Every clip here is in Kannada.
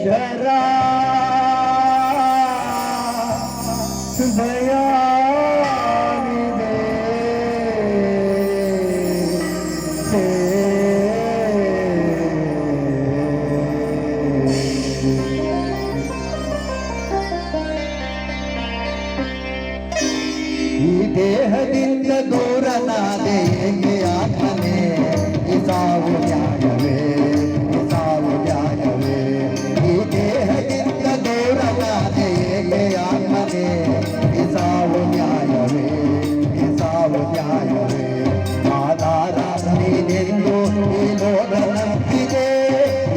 ಶಂಕರ ದಯಾನಿದೆ ಈ ದೇಹದಿಂದ ದೂರನಾದೆ ಹೇಗೆ ಆತ್ಮನೇ ಈ ಸಾವು ನ್ಯಾಯವೇ ಈ ಸಾವು ನ್ಯಾಯವೇ ಈ ದೇಹದಿಂದ ದೂರನಾದೆ ಹೇಗೆ ಆತ್ಮನೇ ಈ ಸಾವು ನ್ಯಾಯವೇ ಈ ಸಾವು ನ್ಯಾಯವೇ ಆಧಾರ ನೀನೆಂದು ಈ ಲೋಕ ನಂಬಿದೆ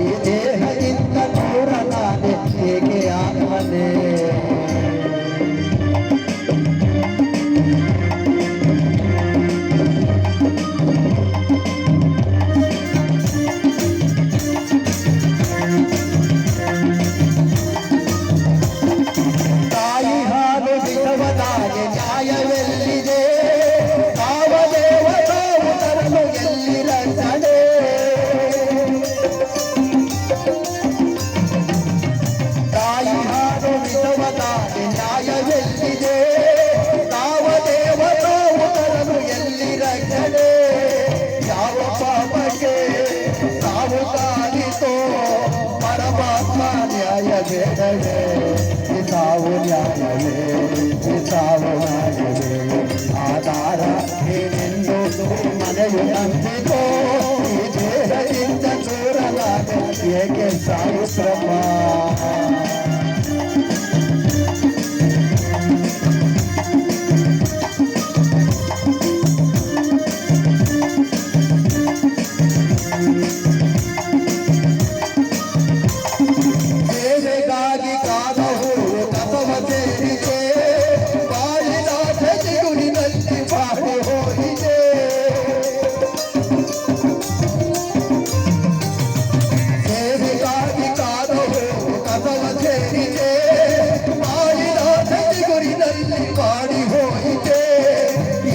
ಈ ದೇಹದಿಂದ ದೂರನಾದೆ ಹೇಗೆ ಆತ್ಮನೇ ನ್ಯಾಯವೆಲ್ಲಿದೆ ಯಾವ ದೇವತಾವು ತರಲು ಎಲ್ಲಿ ರಕ್ಷಣೆ ತಾಯಿ ಹಾಡು ವಿಧವದಾಗೆ ನ್ಯಾಯವೆಲ್ಲಿದೆ ಯಾವ ದೇವತಾವು ತರಲು ಎಲ್ಲಿ ರಕ್ಷಣೆ ಯಾವ ಪಾಪಕ್ಕೆ ತಾವು ಕಾಲಿತೋ ಪರಮಾತ್ಮ ನ್ಯಾಯ ಬೇಡವೇ ಸಾವು ನ್ಯಾಯವೇ ಸಾವು ನ್ಯಾಯವೇ ಆಧಾರ ಏನೆಂದು ಮನೆಯು ನಂಬಿಕೋ ಈ ದೇಹದಿಂದ ದೂರಲಾದೆ ಏಕೆ ಸಾವು ಶ್ರಮ ಮಾಡಿ ಹೋಯಿತೆ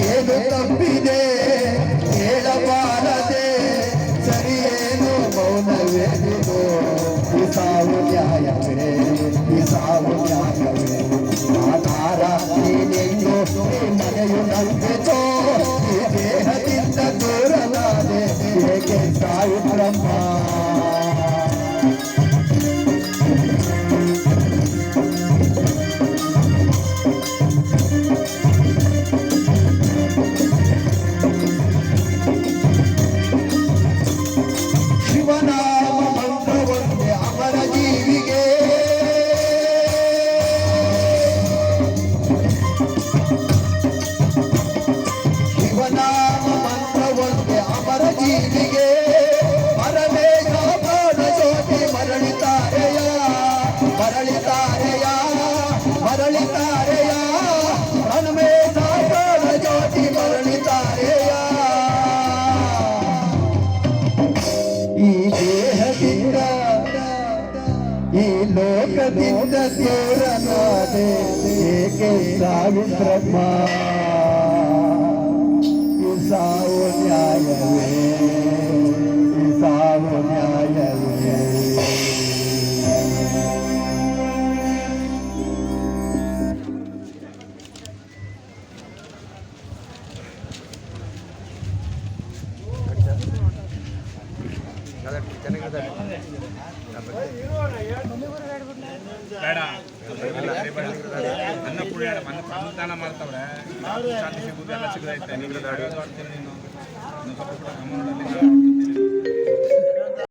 ಏನು ತಪ್ಪಿದೆ ಹೇಳಬಾರದೆ ಸರಿಯೇನು ಮೌನವೇನಿದು ಈ ಸಾವು ನ್ಯಾಯವೇ ಈ ಸಾವು ನ್ಯಾಯವೇ ಆಧಾರ ನೀನೆಂದು ಮನೆಯು ನಂಬಿತೋ ಈ ದೇಹದಿಂದ ದೂರಲಾದೆ ಏಕೆ ಸಾವು ಬ್ರಹ್ಮ ಮರಳಿತಾರೆಯ ಹನುಮೇ ಸಾಕಾಲ ಜ್ಯೋತಿ ಮರಳಿತಾರೆಯ ಈ ದೇಹದಿಂದ ಈ ಲೋಕದಿಂದ ದೂರನಾದೆ ಏಕೆ ಸಾವು ಬ್ರಹ್ಮ ಈ ಸಾವು ನ್ಯಾಯವೇ ಈ ಸಾವು ನ್ಯಾಯವೇ ಬೇಡ ಅನ್ನ ಪುಡಿ ಅನ್ನದಾನ ಮಾಡ್ತಾವ್ರೆ ಶಾಂತಿ ಸಿಗುದು ಎಲ್ಲ ಸಿಗದೈತೆ ನೀವು